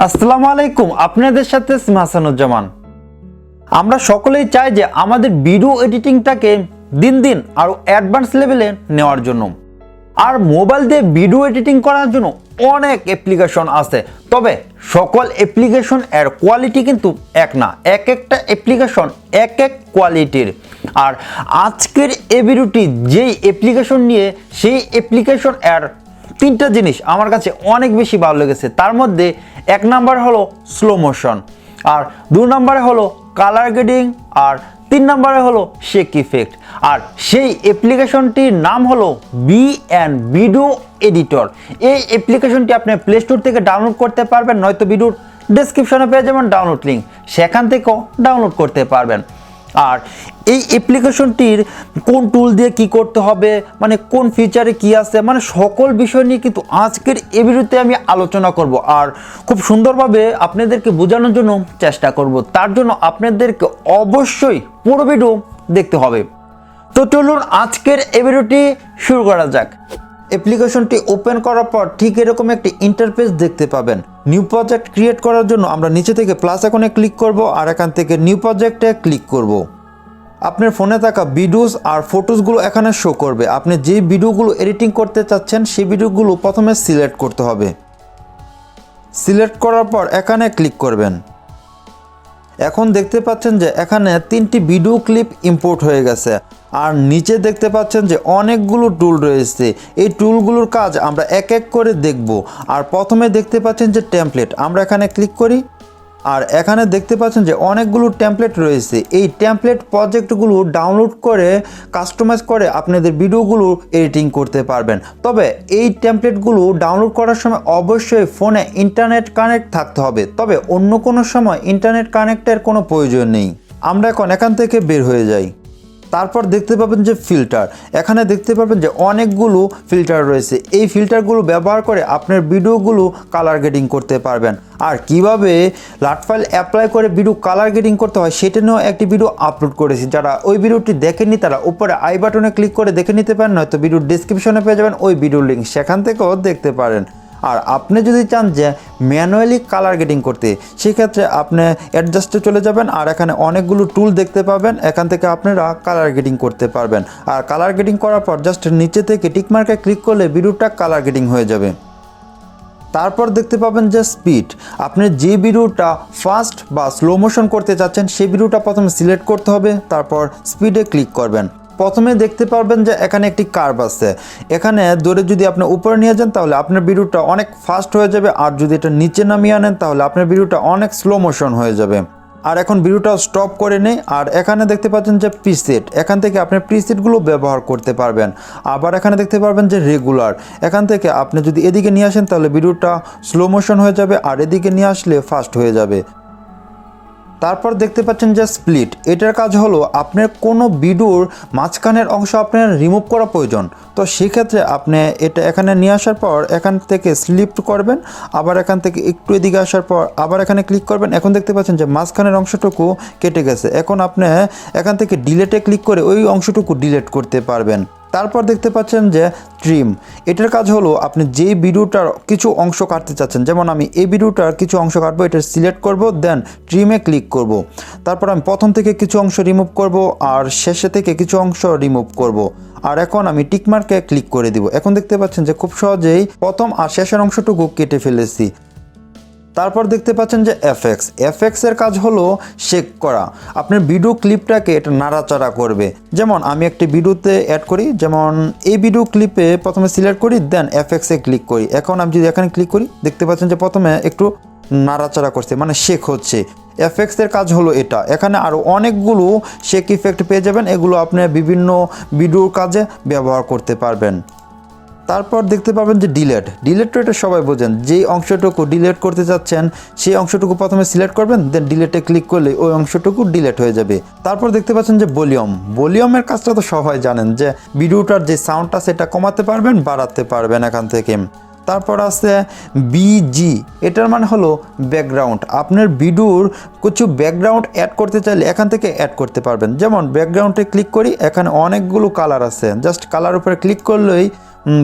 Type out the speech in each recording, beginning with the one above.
আসসালামু আলাইকুম, আপনাদের সাথে হাসান জামান। আমরা সকলেই চাই যে আমাদের ভিডিও এডিটিংটাকে দিন দিন আরো অ্যাডভান্স লেভেলে নেওয়ার জন্য। আর মোবাইল দিয়ে ভিডিও এডিটিং করার জন্য অনেক অ্যাপ্লিকেশন আছে, তবে সকল অ্যাপ্লিকেশন এর কোয়ালিটি কিন্তু এক না, এক একটা অ্যাপ্লিকেশন এক এক কোয়ালিটির। আর আজকের এই ভিডিওটি যেই অ্যাপ্লিকেশন নিয়ে, সেই অ্যাপ্লিকেশন এর তিনটা জিনিস আমার কাছে অনেক বেশি ভালো লেগেছে। তার মধ্যে এক নাম্বার হলো স্লো মোশন, আর দুই নম্বরে হলো কালার গ্রেডিং, আর তিন নম্বরে হলো শেক ইফেক্ট। আর সেই অ্যাপ্লিকেশনটির নাম হলো VN ভিডিও এডিটর। এই অ্যাপ্লিকেশনটি আপনি প্লে স্টোর থেকে ডাউনলোড করতে পারবেন, নয়তো ভিডিওর ডেসক্রিপশনে পেয়ে যাবেন ডাউনলোড লিঙ্ক, সেখান থেকেও ডাউনলোড করতে পারবেন। আর এই অ্যাপ্লিকেশনটির কোন টুল দিয়ে কি করতে হবে, মানে কোন ফিচারে কি আছে, মানে সকল বিষয় নিয়ে কিন্তু আজকের এই ভিডিওতে আমি আলোচনা করব, আর খুব সুন্দরভাবে আপনাদেরকে বোঝানোর জন্য চেষ্টা করব। তার জন্য আপনাদেরকে অবশ্যই পুরো ভিডিও দেখতে হবে। তো চলুন আজকের এই ভিডিওটি শুরু করা যাক। অ্যাপ্লিকেশনটি ওপেন করার পর ঠিক এরকম একটি ইন্টারফেস দেখতে পাবেন। নিউ প্রজেক্ট ক্রিয়েট করার জন্য আমরা নিচে থেকে প্লাস আইকনে ক্লিক করব, আর এখান থেকে নিউ প্রজেক্টে ক্লিক করব। আপনার ফোনে থাকা ভিডিওস আর ফটোসগুলো এখানে শো করবে। আপনি যে ভিডিওগুলো এডিটিং করতে চাচ্ছেন সেই ভিডিওগুলো প্রথমে সিলেক্ট করতে হবে। সিলেক্ট করার পর এখানে ক্লিক করবেন। এখন দেখতে পাচ্ছেন যে এখানে 3টি ভিডিও ক্লিপ ইম্পোর্ট হয়ে গেছে, আর নিচে দেখতে পাচ্ছেন যে অনেকগুলো টুল রয়েছে। এই টুলগুলোর কাজ আমরা এক এক করে দেখব। আর প্রথমে দেখতে পাচ্ছেন যে টেমপ্লেট, আমরা এখানে ক্লিক করি, আর এখানে দেখতে পাচ্ছেন যে অনেকগুলো টেমপ্লেট রয়েছে। এই টেমপ্লেট প্রজেক্টগুলো ডাউনলোড করে কাস্টমাইজ করে আপনাদের ভিডিওগুলো এডিটিং করতে পারবেন। তবে এই টেমপ্লেটগুলো ডাউনলোড করার সময় অবশ্যই ফোনে ইন্টারনেট কানেক্ট থাকতে হবে, তবে অন্য কোনো সময় ইন্টারনেট কানেক্টের কোনো প্রয়োজন নেই। আমরা এখন এখান থেকে বের হয়ে যাই। তারপর দেখতে পাবেন যে ফিল্টার, এখানে দেখতে পাবেন যে অনেকগুলো ফিল্টার রয়েছে। এই ফিল্টারগুলো ব্যবহার করে আপনার ভিডিওগুলো কালার গ্রেডিং করতে পারবেন। আর কিভাবে লাট ফাইল অ্যাপ্লাই করে ভিডিও কালার গ্রেডিং করতে হয় সেটা নিয়েও একটি ভিডিও আপলোড করেছি। যারা ওই ভিডিওটি দেখেননি তারা উপরে আই বাটনে ক্লিক করে দেখে নিতে পারেন, নয়তো ভিডিওর ডিসক্রিপশনে পেয়ে যাবেন ওই ভিডিওর লিঙ্ক, সেখান থেকেও দেখতে পারেন। আর আপনি যদি চান যে ম্যানুয়ালি কালার গ্রেডিং করতে, সেক্ষেত্রে আপনি অ্যাডজাস্টে চলে যাবেন, আর এখানে অনেকগুলো টুল দেখতে পাবেন। এখান থেকে আপনারা কালার গ্রেডিং করতে পারবেন। আর কালার গ্রেডিং করার পর জাস্ট নিচে থেকে টিকমার্কে ক্লিক করলে ভিডিওটা কালার গ্রেডিং হয়ে যাবে। তারপর দেখতে পাবেন যে স্পিড, আপনি যে ভিডিওটা ফাস্ট বা স্লো মোশন করতে চাচ্ছেন সেই ভিডিওটা প্রথমে সিলেক্ট করতে হবে, তারপর স্পিডে ক্লিক করবেন। প্রথমে দেখতে পারবেন যে এখানে একটি কার্ভ আছে, এখানে ধরে যদি আপনি উপরে নিয়ে যান তাহলে আপনার ভিডিওটা অনেক ফাস্ট হয়ে যাবে, আর যদি এটা নিচে নামিয়ে আনেন তাহলে আপনার ভিডিওটা অনেক স্লো মোশন হয়ে যাবে। আর এখন ভিডিওটা স্টপ করে নেই। আর এখানে দেখতে পাচ্ছেন যে প্রিসেট, এখান থেকে আপনি প্রিসেটগুলো ব্যবহার করতে পারবেন। আবার এখানে দেখতে পারবেন যে রেগুলার, এখান থেকে আপনি যদি এদিকে নিয়ে আসেন তাহলে ভিডিওটা স্লো মোশন হয়ে যাবে, আর এদিকে নিয়ে আসলে ফাস্ট হয়ে যাবে। তারপর দেখতে পাচ্ছেন যে স্প্লিট, এটার কাজ হলো আপনার কোনো ভিডিওর মাঝখানের অংশ আপনার রিমুভ করা প্রয়োজন, তো সেক্ষেত্রে আপনি এটা এখানে নিয়ে আসার পর এখান থেকে স্লিপ করবেন, আবার এখান থেকে একটু এদিকে আসার পর আবার এখানে ক্লিক করবেন। এখন দেখতে পাচ্ছেন যে মাঝখানের অংশটুকু কেটে গেছে। এখন আপনি এখান থেকে ডিলেটে ক্লিক করে ওই অংশটুকু ডিলেট করতে পারবেন। তারপর দেখতে পাচ্ছেন যে ট্রিম, এটার কাজ হলো আপনি যেই ভিডিওটার কিছু অংশ কাটতে চাচ্ছেন, যেমন আমি এই ভিডিওটার কিছু অংশ কাটবো, এটা সিলেক্ট করব, দেন ট্রিমে ক্লিক করব। তারপর আমি প্রথম থেকে কিছু অংশ রিমুভ করব, আর শেষে থেকে কিছু অংশ রিমুভ করব। আর এখন আমি টিকমার্কে ক্লিক করে দিব। এখন দেখতে পাচ্ছেন যে খুব সহজেই প্রথম আর শেষের অংশটুকু কেটে ফেলেছি। তারপর দেখতে পাচ্ছেন যে এফএক্স এর কাজ হলো শেক করা, আপনার ভিডিও ক্লিপটাকে এটা নাড়াচাড়া করবে। যেমন আমি একটি ভিডিওতে অ্যাড করি, যেমন এই ভিডিও ক্লিপে প্রথমে সিলেক্ট করি, দেন এফএক্সে ক্লিক করি। এখন আমি যদি এখানে ক্লিক করি দেখতে পাচ্ছেন যে প্রথমে একটু নাড়াচাড়া করছে, মানে শেক হচ্ছে। এফএক্স এর কাজ হলো এটা। এখানে আরও অনেকগুলো শেক ইফেক্ট পেয়ে যাবেন, এগুলো আপনি বিভিন্ন ভিডিওর কাজে ব্যবহার করতে পারবেন। তারপর দেখতে পাবেন যে ডিলেট তো এটা সবাই বোঝেন, যেই অংশটুকু ডিলেট করতে চাচ্ছেন সেই অংশটুকু প্রথমে সিলেক্ট করবেন, দেন ডিলেটে ক্লিক করলে ওই অংশটুকু ডিলেট হয়ে যাবে। তারপর দেখতে পাচ্ছেন যে ভলিউমের কাজটা তো সবাই জানেন, যে ভিডিওটার যে সাউন্ডটা সেটা কমাতে পারবেন, বাড়াতে পারবেন এখান থেকে। তারপর আছে বিজি, এটার মানে হলো ব্যাকগ্রাউন্ড। আপনার ভিডিওর কিছু ব্যাকগ্রাউন্ড অ্যাড করতে চাইলে এখান থেকে অ্যাড করতে পারবেন। যেমন ব্যাকগ্রাউন্ডে ক্লিক করি, এখানে অনেকগুলো কালার আছে, জাস্ট কালার উপরে ক্লিক করলেই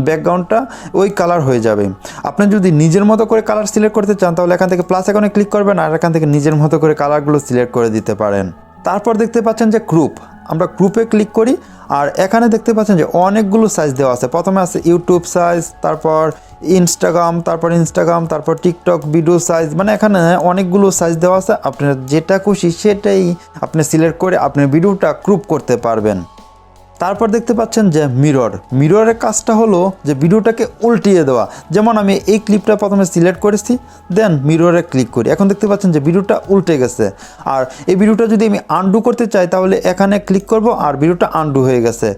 ব্যাকগ্রাউন্ডটা ওই কালার হয়ে যাবে। আপনি যদি নিজের মতো করে কালার সিলেক্ট করতে চান তাহলে এখান থেকে প্লাস আইকনে ক্লিক করবেন আর এখান থেকে নিজের মতো করে কালারগুলো সিলেক্ট করে দিতে পারেন। তারপর দেখতে পাচ্ছেন যে গ্রুপ, আমরা গ্রুপে ক্লিক করি আর এখানে দেখতে পাচ্ছেন যে অনেকগুলো সাইজ দেওয়া আছে। প্রথমে আছে ইউটিউব সাইজ, তারপর ইনস্টাগ্রাম, তারপর টিকটক ভিডিও সাইজ, মানে এখানে অনেকগুলো সাইজ দেওয়া আছে। আপনার যেটা খুশি সেটাই আপনি সিলেক্ট করে আপনি ভিডিওটা ক্রপ করতে পারবেন। তারপর দেখতে পাচ্ছেন যে মিররের কাজটা হলো যে ভিডিওটাকে উল্টিয়ে দেওয়া। যেমন আমি এই ক্লিপটা প্রথমে সিলেক্ট করেছি, দেন মিররে ক্লিক করি, এখন দেখতে পাচ্ছেন যে ভিডিওটা উল্টে গেছে। আর এই ভিডিওটা যদি আমি আনডু করতে চাই তাহলে এখানে ক্লিক করব আর ভিডিওটা আনডু হয়ে গেছে।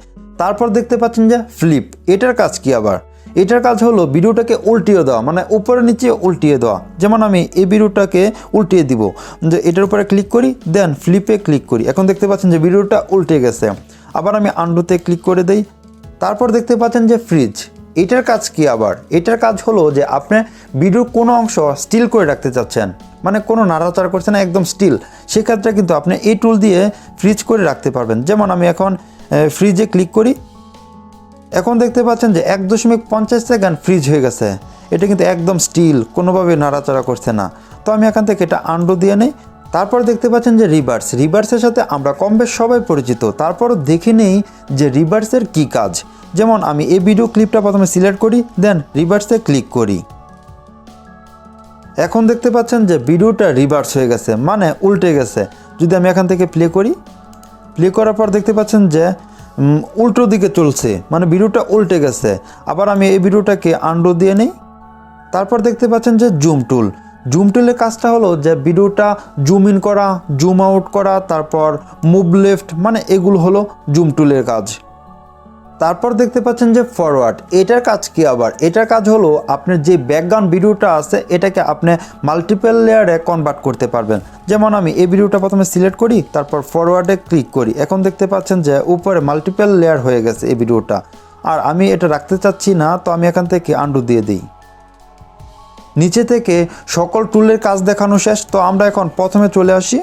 তারপর দেখতে পাচ্ছেন যে ফ্লিপ, এটার কাজ কি আবার? এটার কাজ হলো ভিডিওটাকে উল্টিয়ে দেওয়া, মানে উপরে নিচে উল্টিয়ে দেওয়া। যেমন আমি এই ভিডিওটাকে উল্টিয়ে দিব, যে এটার উপরে ক্লিক করি, দেন ফ্লিপে ক্লিক করি, এখন দেখতে পাচ্ছেন যে ভিডিওটা উল্টে গেছে। আবার আমি আন্ডুতে ক্লিক করে দেই। তারপর দেখতে পাচ্ছেন যে ফ্রিজ, এটার কাজ কি আবার? এটার কাজ হলো যে আপনি ভিডিওর কোনো অংশ স্টিল করে রাখতে চাচ্ছেন, মানে কোনো নাড়াচাড়া করছে না, একদম স্টিল, সেক্ষেত্রে কিন্তু আপনি এই টুল দিয়ে ফ্রিজ করে রাখতে পারবেন। যেমন আমি এখন ফ্রিজে ক্লিক করি, এখন দেখতে পাচ্ছেন যে 1.50 সেকেন্ড ফ্রিজ হয়ে গেছে। এটা কিন্তু একদম স্টিল, কোনোভাবে নাড়াচাড়া করছে না। তো আমি এখান থেকে এটা আন্ডু দিয়ে নেই। তারপর দেখতে পাচ্ছেন যে রিভার্সের সাথে আমরা কম বেশ সবাই পরিচিত, তারপরও দেখে নেই যে রিভার্সের কি কাজ। যেমন আমি এই ভিডিও ক্লিপটা প্রথমে সিলেক্ট করি, দেন রিভার্সে ক্লিক করি, এখন দেখতে পাচ্ছেন যে ভিডিওটা রিভার্স হয়ে গেছে, মানে উল্টে গেছে। যদি আমি এখান থেকে প্লে করি, প্লে করার পর দেখতে পাচ্ছেন যে উল্টো দিকে চলছে, মানে ভিডিওটা উল্টে গেছে। আবার আমি এই ভিডিওটাকে আন্ডু দিয়ে নেই। তারপর দেখতে পাচ্ছেন যে জুম টুলের কাজটা হলো যে ভিডিওটা জুম ইন করা, জুম আউট করা, তারপর মুভ লেফট, মানে এগুলো হলো জুম টুলের কাজ। তারপর দেখতে পাচ্ছেন যে ফরওয়ার্ড, এটার কাজ কি আবার? এটার কাজ হলো আপনার যে ব্যাকগ্রাউন্ড ভিডিওটা আছে এটাকে আপনি মাল্টিপল লেয়ারে কনভার্ট করতে পারবেন। যেমন আমি এই ভিডিওটা প্রথমে সিলেক্ট করি, তারপর ফরওয়ার্ডে ক্লিক করি, এখন দেখতে পাচ্ছেন যে উপরে মাল্টিপল লেয়ার হয়ে গেছে এই ভিডিওটা। আর আমি এটা রাখতে চাচ্ছি না, তো আমি এখান থেকে আন্ডু দিয়ে দিই। নিচে থেকে সকল টুলের কাজ দেখানো শেষ, তো আমরা এখন প্রথমে চলে আসি।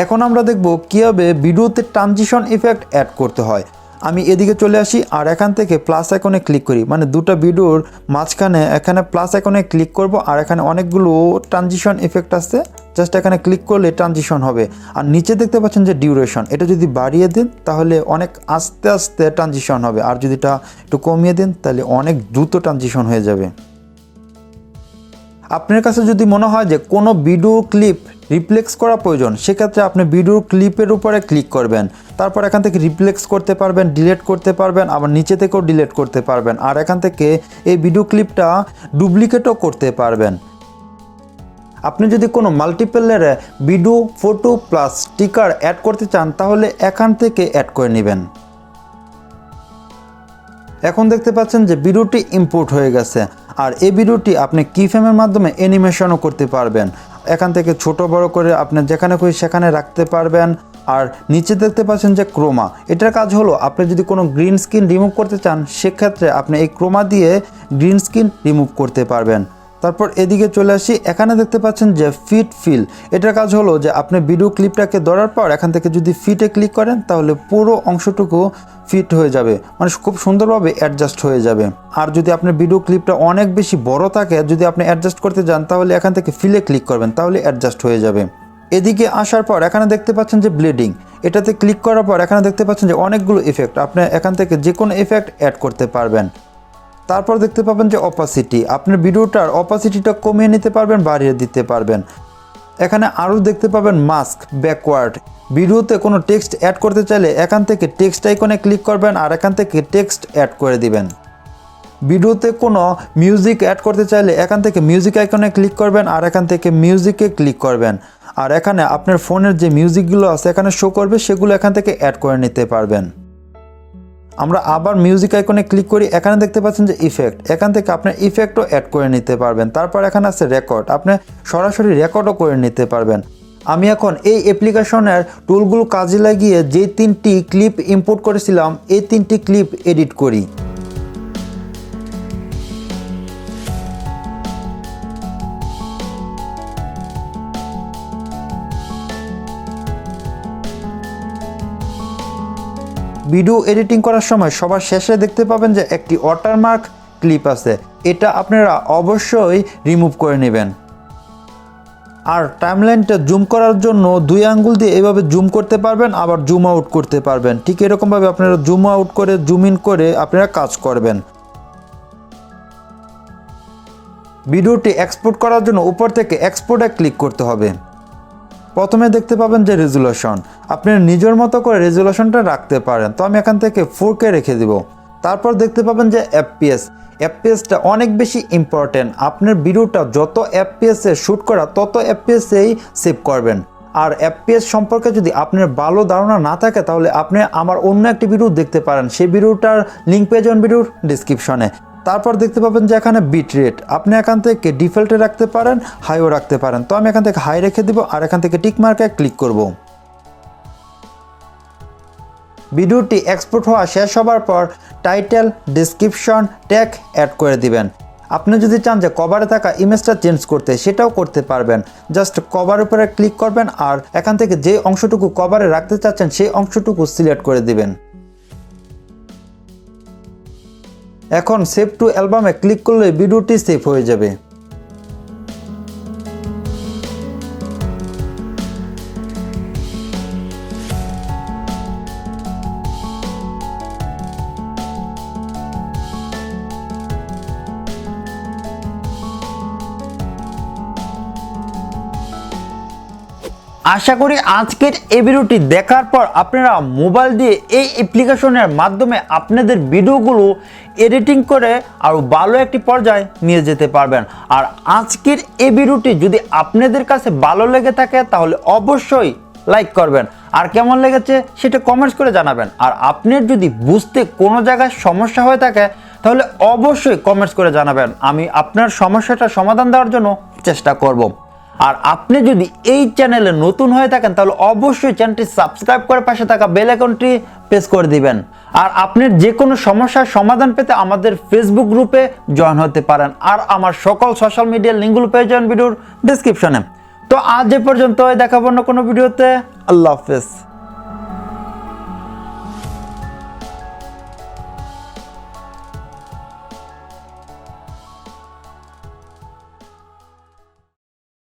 এখন আমরা দেখব কীভাবে ভিডিওতে ট্রানজিশন ইফেক্ট অ্যাড করতে হয়। আমি এদিকে চলে আসি আর এখান থেকে প্লাস আইকনে ক্লিক করি, মানে দুটো ভিডিওর মাঝখানে এখানে প্লাস আইকনে ক্লিক করব আর এখানে অনেকগুলো ট্রানজিশন ইফেক্ট আছে, জাস্ট এখানে ক্লিক করলে ট্রানজিশন হবে। আর নিচে দেখতে পাচ্ছেন যে ডিউরেশন, এটা যদি বাড়িয়ে দিন তাহলে অনেক আস্তে আস্তে ট্রানজিশন হবে, আর যদি এটা একটু কমিয়ে দিন তাহলে অনেক দ্রুত ট্রানজিশন হয়ে যাবে। আপনার কাছে যদি মনে হয় যে কোনো ভিডিও ক্লিপ রিপ্লেক্স করা প্রয়োজন, সেক্ষেত্রে আপনি ভিডিও ক্লিপের উপরে ক্লিক করবেন, তারপর এখান থেকে রিপ্লেক্স করতে পারবেন, ডিলিট করতে পারবেন, আবার নিচে থেকেও ডিলিট করতে পারবেন। আর এখান থেকে এই ভিডিও ক্লিপটা ডুপ্লিকেটও করতে পারবেন। আপনি যদি কোনো মাল্টিপল লেয়ারে video, photo plus sticker add করতে চান তাহলে এখান থেকে অ্যাড করে নেবেন। এখন দেখতে পাচ্ছেন যে ভিডিওটি ইম্পোর্ট হয়ে গেছে, আর এই ভিডিওটি আপনি কিফ্রেমের মাধ্যমে অ্যানিমেশনও করতে পারবেন। এখান থেকে ছোট বড় করে আপনি যেখানে খুশি সেখানে রাখতে পারবেন। আর নিচে দেখতে পাচ্ছেন যে ক্রোমা, এটার কাজ হলো আপনি যদি কোনো গ্রিন স্ক্রিন রিমুভ করতে চান সেক্ষেত্রে আপনি এই ক্রোমা দিয়ে গ্রিন স্ক্রিন রিমুভ করতে পারবেন। তারপর এদিকে চলে আসি, এখানে দেখতে পাচ্ছেন যে ফিল, এটার কাজ হলো যে আপনি ভিডিও ক্লিপটাকে ধরার পর এখান থেকে যদি ফিটে ক্লিক করেন তাহলে পুরো অংশটুকু ফিট হয়ে যাবে, মানে খুব সুন্দরভাবে অ্যাডজাস্ট হয়ে যাবে। আর যদি আপনার ভিডিও ক্লিপটা অনেক বেশি বড় থাকে, যদি আপনি অ্যাডজাস্ট করতে যান তাহলে এখান থেকে ফিলে ক্লিক করবেন, তাহলে অ্যাডজাস্ট হয়ে যাবে। এদিকে আসার পর এখানে দেখতে পাচ্ছেন যে ব্লিডিং, এটাতে ক্লিক করার পর এখানে দেখতে পাচ্ছেন যে অনেকগুলো ইফেক্ট, আপনি এখান থেকে যে কোনো ইফেক্ট অ্যাড করতে পারবেন। তারপর দেখতে পাবেন যে অপাসিটি, আপনার ভিডিওটার অপাসিটিটা কমিয়ে নিতে পারবেন, বাড়িয়ে দিতে পারবেন। এখানে আরও দেখতে পাবেন মাস্ক, ব্যাকওয়ার্ড, ভিডিওতে কোনো টেক্সট অ্যাড করতে চাইলে এখান থেকে টেক্সট আইকনে ক্লিক করবেন আর এখান থেকে টেক্সট অ্যাড করে দিবেন। ভিডিওতে কোনো মিউজিক অ্যাড করতে চাইলে এখান থেকে মিউজিক আইকনে ক্লিক করবেন আর এখান থেকে মিউজিকে ক্লিক করবেন। আর এখানে আপনার ফোনের যে মিউজিকগুলো আছে এখানে শো করবে, সেগুলো এখান থেকে অ্যাড করে নিতে পারবেন। আমরা আবার মিউজিক আইকনে ক্লিক করি, এখানে দেখতে পাচ্ছেন যে ইফেক্ট, এখান থেকে আপনার ইফেক্টও অ্যাড করে নিতে পারবেন। তারপর এখানে আছে রেকর্ড, আপনি সরাসরি রেকর্ডও করে নিতে পারবেন। আমি এখন এই অ্যাপ্লিকেশনের টুলগুলো কাজে লাগিয়ে যে 3টি ক্লিপ ইম্পোর্ট করেছিলাম এই 3টি ক্লিপ এডিট করি। ভিডিও এডিটিং করার সময় সবার শেষে দেখতে পাবেন যে একটি ওয়াটারমার্ক ক্লিপ আছে, এটা আপনারা অবশ্যই রিমুভ করে নেবেন। আর টাইমলাইনটা জুম করার জন্য 2 আঙ্গুল দিয়ে এভাবে জুম করতে পারবেন, আবার জুম আউট করতে পারবেন। ঠিক এরকমভাবে আপনারা জুম আউট করে জুম ইন করে আপনারা কাজ করবেন। ভিডিওটি এক্সপোর্ট করার জন্য উপর থেকে এক্সপোর্টে ক্লিক করতে হবে। প্রথমে দেখতে পাবেন যে রেজুলেশন, আপনি নিজের মতো করে রেজুলেশনটা রাখতে পারেন। তো আমি এখান থেকে 4K রেখে দিব। তারপর দেখতে পাবেন যে এফপিএসটা অনেক বেশি ইম্পর্টেন্ট। আপনার ভিডিওটা যত এফপিএসে শ্যুট করা তত এফপিএসেই সেভ করবেন। আর এফপিএস সম্পর্কে যদি আপনার ভালো ধারণা না থাকে তাহলে আপনি আমার অন্য একটি ভিডিও দেখতে পারেন, সেই ভিডিওটার লিঙ্ক পেয়ে যাবেন ভিডিওর ডিসক্রিপশনে। তারপর দেখতে পাবেন যে এখানে বিট রেট আপনি এখান থেকে ডিফল্টে রাখতে পারেন, হাইও রাখতে পারেন। তো আমি এখান থেকে হাই রেখে দিব আর এখান থেকে টিক মার্কে ক্লিক করব। ভিডিওটি এক্সপোর্ট হওয়া শেষ হবার পর টাইটেল, ডেসক্রিপশন, ট্যাগ অ্যাড করে দিবেন। আপনি যদি চান যে কভারে থাকা ইমেজটা চেঞ্জ করতে, সেটাও করতে পারবেন। জাস্ট কভার উপরে ক্লিক করবেন আর এখান থেকে যে অংশটুকু কভারে রাখতে চাচ্ছেন সেই অংশটুকু সিলেক্ট করে দিবেন। এখন সেভ টু অ্যালবামে ক্লিক করলে ভিডিওটি সেভ হয়ে যাবে। আশা করি আজকের এই ভিডিওটি দেখার পর আপনারা মোবাইল দিয়ে এই অ্যাপ্লিকেশনের মাধ্যমে আপনাদের ভিডিওগুলো এডিটিং করে আরও ভালো একটি পর্যায়ে নিয়ে যেতে পারবেন। আর আজকের এই ভিডিওটি যদি আপনাদের কাছে ভালো লেগে থাকে তাহলে অবশ্যই লাইক করবেন, আর কেমন লেগেছে সেটা কমেন্টস করে জানাবেন। আর আপনার যদি বুঝতে কোনো জায়গায় সমস্যা হয়ে থাকে তাহলে অবশ্যই কমেন্টস করে জানাবেন, আমি আপনার সমস্যাটা সমাধান দেওয়ার জন্য চেষ্টা করব। আর আপনি যদি এই চ্যানেলে নতুন হয়ে থাকেন তাহলে অবশ্যই চ্যানেলটি সাবস্ক্রাইব করে পাশে থাকা বেল আইকনটি প্রেস করে দিবেন। আর আপনার যে কোনো সমস্যার সমাধান পেতে আমাদের ফেসবুক গ্রুপে জয়েন হতে পারেন। আর আমার সকল সোশ্যাল মিডিয়ার লিঙ্কগুলো পেয়ে যাবেন ভিডিওর ডেসক্রিপশনে। তো আজ এ পর্যন্ত, দেখাবো অন্য কোনো ভিডিওতে। আল্লাহ হাফেজ।